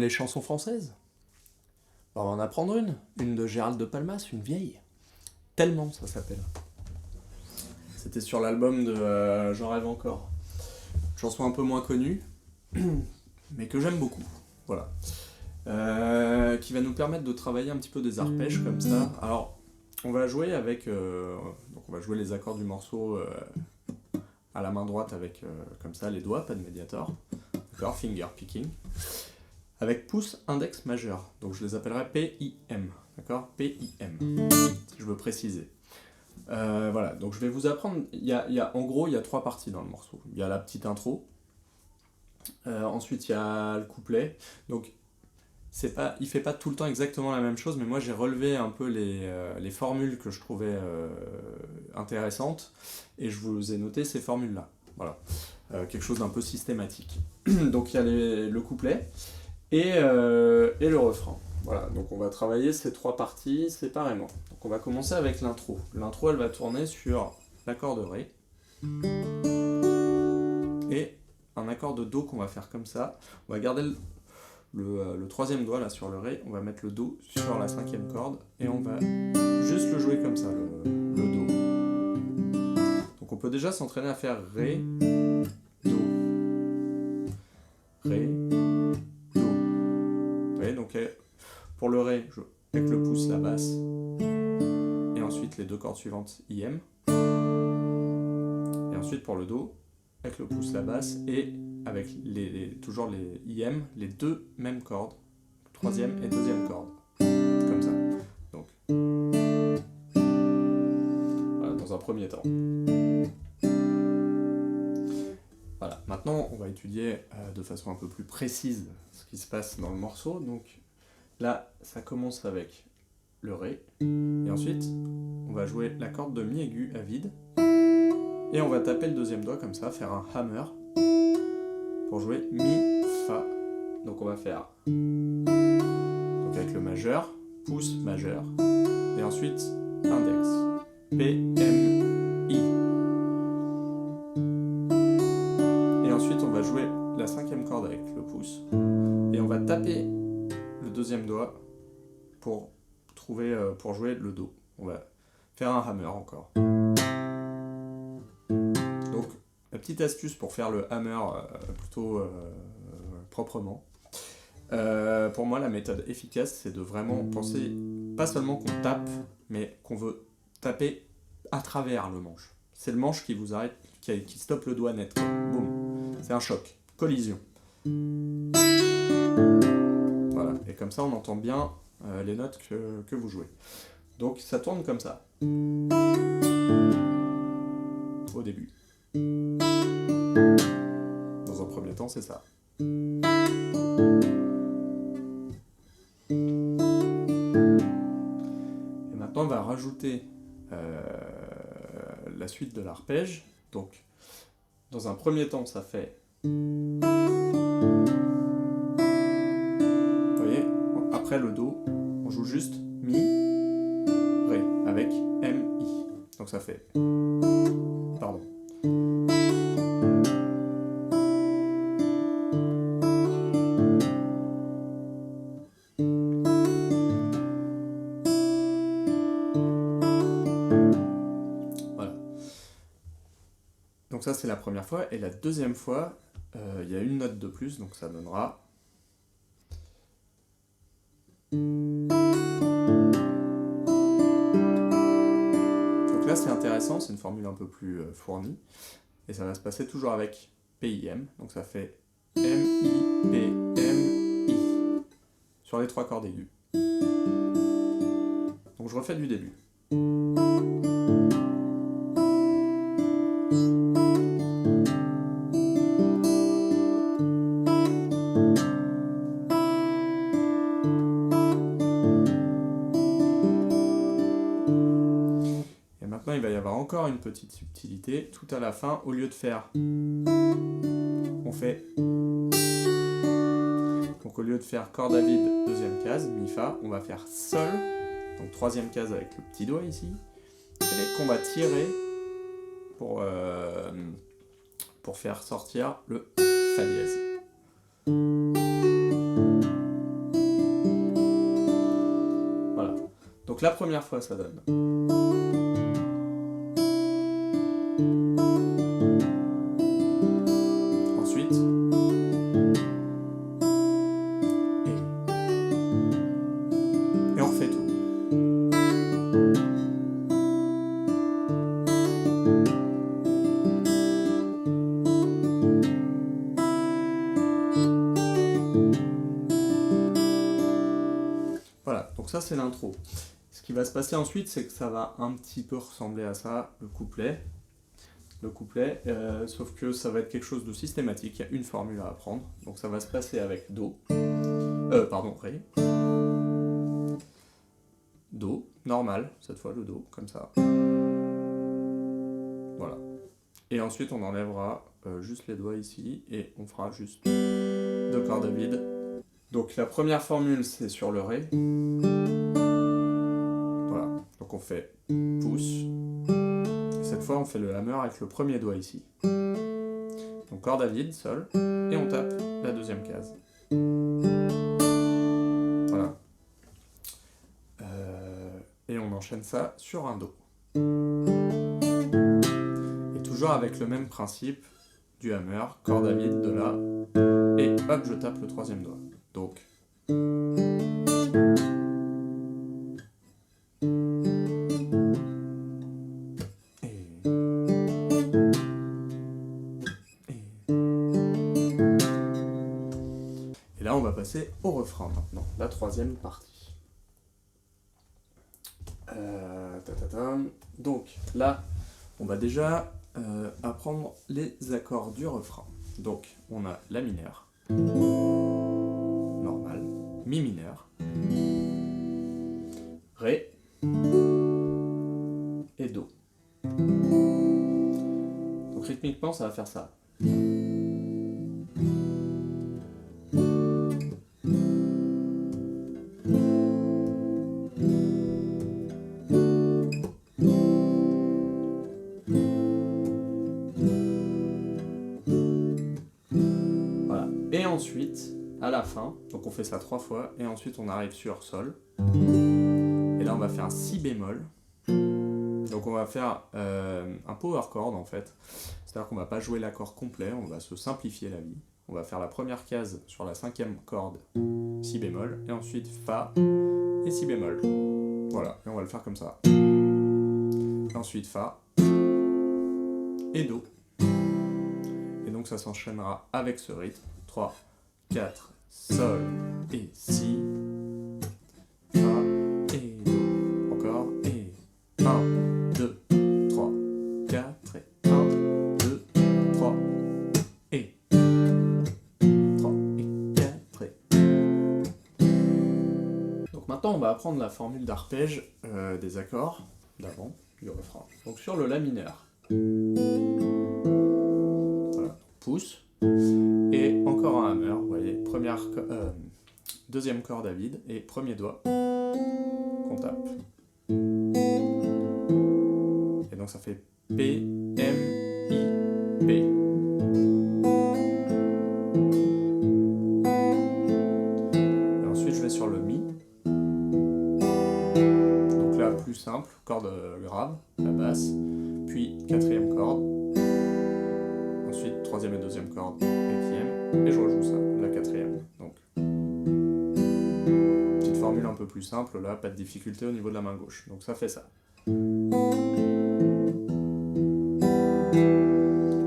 les chansons françaises? On va en apprendre une de Gérald de Palmas, une vieille. Tellement, ça s'appelle. C'était sur l'album de J'en rêve encore. Une chanson un peu moins connue, mais que j'aime beaucoup. Voilà. Qui va nous permettre de travailler un petit peu des arpèges comme ça. Alors, on va jouer avec... donc on va jouer les accords du morceau à la main droite avec comme ça les doigts, pas de médiator. D'accord, finger picking. Avec pouce index majeur. Donc je les appellerai P-I-M. D'accord, P-I-M. Si je veux préciser. Voilà, donc je vais vous apprendre. En gros, il y a 3 parties dans le morceau. Il y a la petite intro. Ensuite, il y a le couplet. Donc, il fait pas tout le temps exactement la même chose, mais moi j'ai relevé un peu les formules que je trouvais intéressantes, et je vous ai noté ces formules-là. Voilà, quelque chose d'un peu systématique. Donc, il y a le couplet et le refrain. Voilà, donc on va travailler ces 3 parties séparément. Donc on va commencer avec l'intro. L'intro, elle va tourner sur l'accord de Ré et un accord de Do qu'on va faire comme ça. On va garder le 3e doigt là sur le Ré, on va mettre le Do sur la 5e corde et on va juste le jouer comme ça, le Do. Donc on peut déjà s'entraîner à faire Ré, Do, Ré, Do. Vous voyez, donc pour le Ré, avec le pouce, la basse, et ensuite les 2 cordes suivantes, IM. Et ensuite pour le Do, avec le pouce, la basse, et avec toujours les IM, les 2 mêmes cordes, 3e et 2e corde. Comme ça. Donc, voilà, dans un premier temps. Voilà, maintenant on va étudier de façon un peu plus précise ce qui se passe dans le morceau. Donc, là, ça commence avec le Ré, et ensuite, on va jouer la corde de Mi aigu à vide, et on va taper le 2e doigt comme ça, faire un hammer, pour jouer Mi, Fa. Donc on va faire, donc avec le majeur, pouce majeur, et ensuite index, P, M, I. Et ensuite, on va jouer la 5e corde avec le pouce, et on va taper le 2e doigt pour jouer le Do. On va faire un hammer encore. Donc, la petite astuce pour faire le hammer plutôt proprement, pour moi, la méthode efficace, c'est de vraiment penser, pas seulement qu'on tape, mais qu'on veut taper à travers le manche. C'est le manche qui vous arrête, qui stoppe le doigt net. Boum. C'est un choc. Collision. Voilà. Et comme ça, on entend bien les notes que vous jouez. Donc ça tourne comme ça. Au début. Dans un premier temps, c'est ça. Et maintenant, on va rajouter la suite de l'arpège. Donc, dans un premier temps, ça fait... Vous voyez, après le Do, on joue juste Mi, Ré, avec M, I. Donc ça fait... Pardon. Voilà. Donc ça, c'est la première fois. Et la deuxième fois, il y a une note de plus, donc ça donnera... Là, c'est intéressant, c'est une formule un peu plus fournie, et ça va se passer toujours avec PIM, donc ça fait M-I, P-M-I, sur les 3 cordes aiguës. Donc je refais du début. Il va y avoir encore une petite subtilité. Tout à la fin, au lieu de faire... On fait... Donc au lieu de faire corde à vide, 2e case, Mi, Fa, on va faire Sol, donc 3e case avec le petit doigt ici, et qu'on va tirer pour faire sortir le Fa dièse. Donc la première fois, ça donne. Ensuite. Et on refait tout. Voilà, donc ça c'est l'intro. Ce qui va se passer ensuite, c'est que ça va un petit peu ressembler à ça, le couplet. Sauf que ça va être quelque chose de systématique, il y a une formule à apprendre. Donc ça va se passer avec Do, Ré. Do, normal, cette fois le Do, comme ça. Voilà. Et ensuite on enlèvera juste les doigts ici, et on fera juste 2 cordes à vide. Donc la première formule, c'est sur le Ré. Voilà, donc on fait pouce. Et cette fois, on fait le hammer avec le premier doigt ici. Donc corde à vide, Sol, et on tape la deuxième case. Voilà. Et on enchaîne ça sur un Do. Et toujours avec le même principe du hammer, corde à vide de là, et hop, je tape le troisième doigt. Donc. Et là, on va passer au refrain maintenant, la troisième partie. Donc là, on va déjà apprendre les accords du refrain. Donc, on a La mineur, normal, Mi mineur, Ré et Do. Donc rythmiquement, ça va faire ça. Voilà. Et ensuite, à la fin, donc on fait ça 3 fois, et ensuite on arrive sur Sol. Et là, on va faire un Si bémol. Donc on va faire un power chord en fait. C'est-à-dire qu'on va pas jouer l'accord complet, on va se simplifier la vie. On va faire la première case sur la 5e corde, Si bémol, et ensuite Fa et Si bémol. Voilà, et on va le faire comme ça. Et ensuite Fa et Do. Et donc ça s'enchaînera avec ce rythme. 3, 4, Sol et Si. Fa et Do. Encore. Et 1, 2, 3, 4 et 1, 2, 3 et 3 et 4 et... Donc maintenant on va apprendre la formule d'arpège des accords d'avant du refrain. Donc sur le La mineur. Voilà, pouce. Et encore un hammer, vous voyez, deuxième corde à vide et premier doigt qu'on tape. Et donc ça fait P, M, I, P. Et ensuite je vais sur le Mi. Donc là plus simple, corde grave, la basse, puis 4e corde. Ensuite 3e et 2e corde, 5e, et je rejoue ça, la 4e. Donc, petite formule un peu plus simple, là, pas de difficulté au niveau de la main gauche. Donc ça fait ça.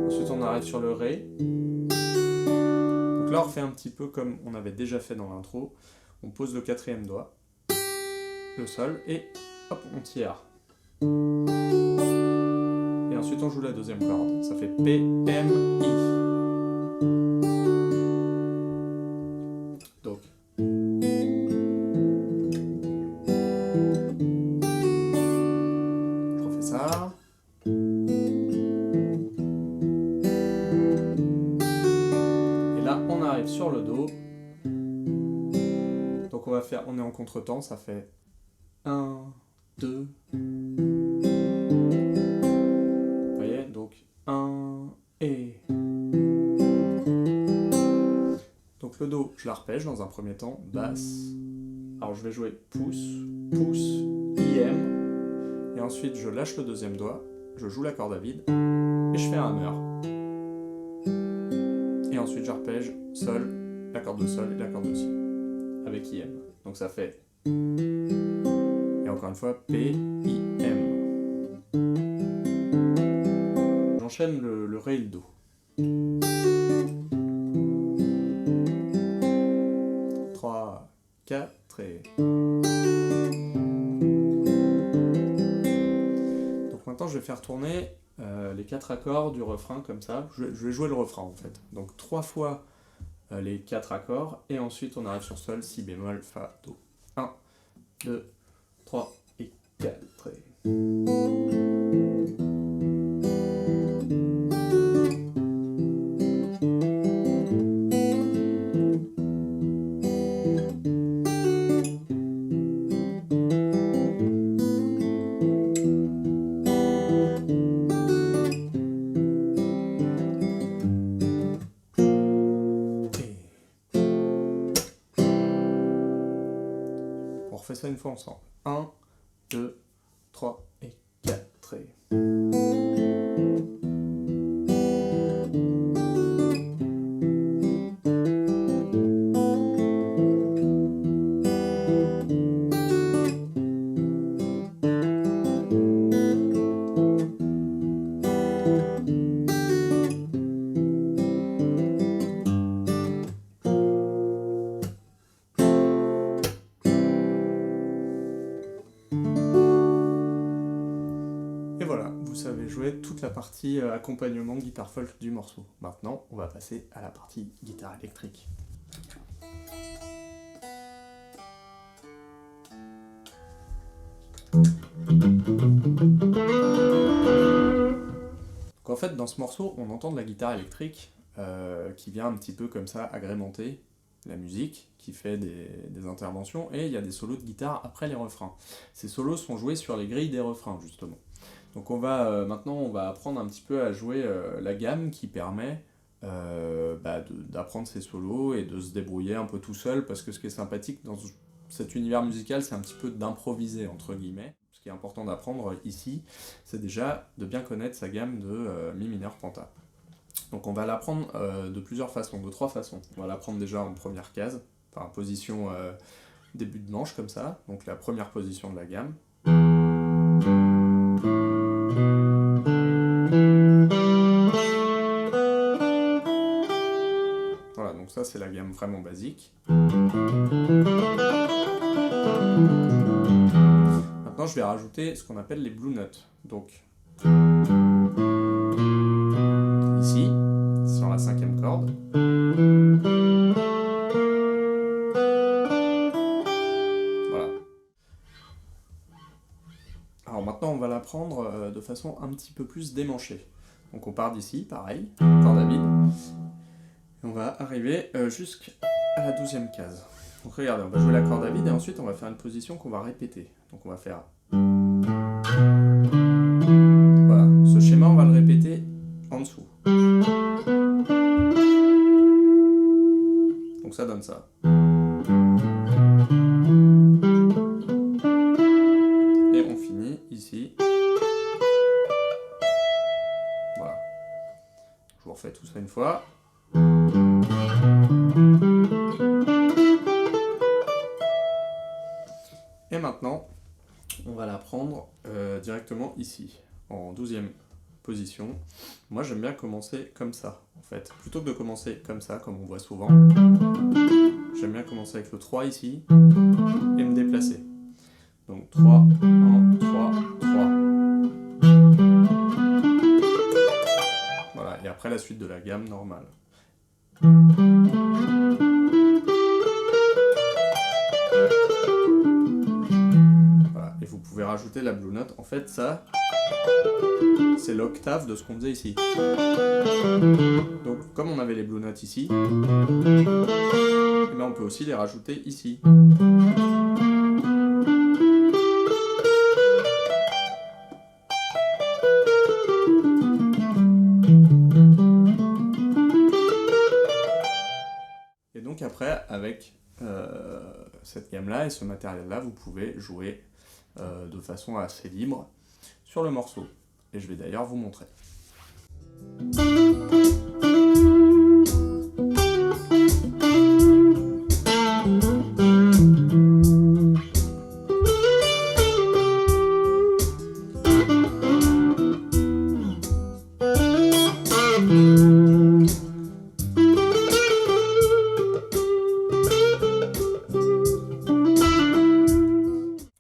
Ensuite on arrive sur le Ré. Donc là on refait un petit peu comme on avait déjà fait dans l'intro. On pose le 4e doigt, le Sol, et hop, on tire. Et ensuite on joue la 2e corde. Ça fait P, M, I. Donc. Je refais ça. Et là on arrive sur le Do. Donc on est en contretemps, ça fait 1, 2. Vous voyez, donc 1 et. Donc le Do, je l'arpège dans un premier temps, basse. Alors je vais jouer pouce, pouce, IM, et ensuite je lâche le deuxième doigt, je joue la corde à vide, et je fais un hammer. Et ensuite j'arpège Sol, la corde de Sol et la corde de Si, avec IM. Donc ça fait... Et encore une fois, P, I, M. J'enchaîne le Ré et le Do. 3, 4 et... Donc maintenant je vais faire tourner les 4 accords du refrain comme ça. Je vais jouer le refrain en fait. Donc 3 fois les 4 accords et ensuite on arrive sur Sol, Si bémol, Fa, Do. 1, 2, 3 et 4 et... On refait ça une fois ensemble. 1, 2, 3 et 4 et... Et voilà, vous savez jouer toute la partie accompagnement guitare folk du morceau. Maintenant, on va passer à la partie guitare électrique. Donc en fait, dans ce morceau, on entend de la guitare électrique qui vient un petit peu comme ça agrémenter la musique, qui fait des interventions, et il y a des solos de guitare après les refrains. Ces solos sont joués sur les grilles des refrains, justement. Donc maintenant, on va apprendre un petit peu à jouer la gamme qui permet d'apprendre ces solos et de se débrouiller un peu tout seul, parce que ce qui est sympathique dans cet univers musical, c'est un petit peu d'improviser, entre guillemets. Ce qui est important d'apprendre ici, c'est déjà de bien connaître sa gamme de Mi mineur penta. Donc on va l'apprendre de plusieurs façons, de 3 façons. On va l'apprendre déjà en première case, enfin position début de manche comme ça, donc la première position de la gamme. Voilà, donc ça c'est la gamme vraiment basique. Maintenant je vais rajouter ce qu'on appelle les blue notes. Donc ici, sur la 5e corde. Voilà. Alors maintenant on va l'apprendre de façon un petit peu plus démanchée. Donc on part d'ici, pareil, corde à vide. Et on va arriver jusqu'à la 12e case. Donc regardez, on va jouer la corde à vide et ensuite on va faire une position qu'on va répéter. Donc on va faire... Voilà, ce schéma on va le répéter en dessous. Donc ça donne ça. Et on finit ici. Voilà. Je vous refais tout ça une fois. Et maintenant, on va la prendre directement ici, en 12e position. Moi, j'aime bien commencer comme ça, en fait. Plutôt que de commencer comme ça, comme on voit souvent, j'aime bien commencer avec le 3 ici, et me déplacer. Donc 3, 1, 3, 3. Voilà, et après la suite de la gamme normale. Voilà, et vous pouvez rajouter la blue note. En fait, ça, c'est l'octave de ce qu'on faisait ici. Donc, comme on avait les blue notes ici, eh bien, on peut aussi les rajouter ici. Et donc après, avec cette gamme-là et ce matériel-là, vous pouvez jouer de façon assez libre sur le morceau. Et je vais d'ailleurs vous montrer.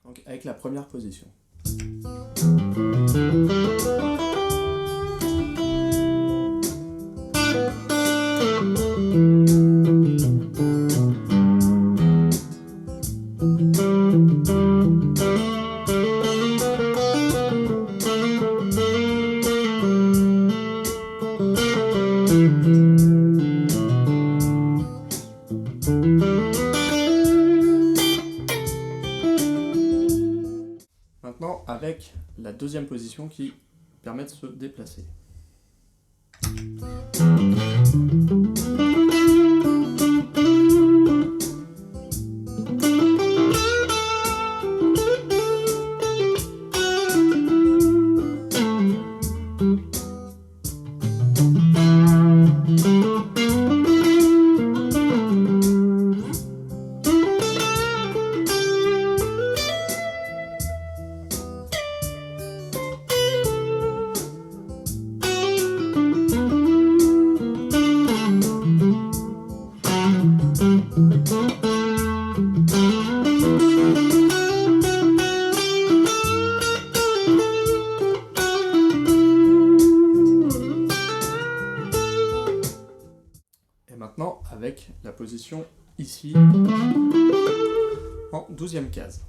Donc, avec la première position. Maintenant, avec la deuxième position qui permet de se déplacer. Et maintenant, avec la position ici, en 12e case.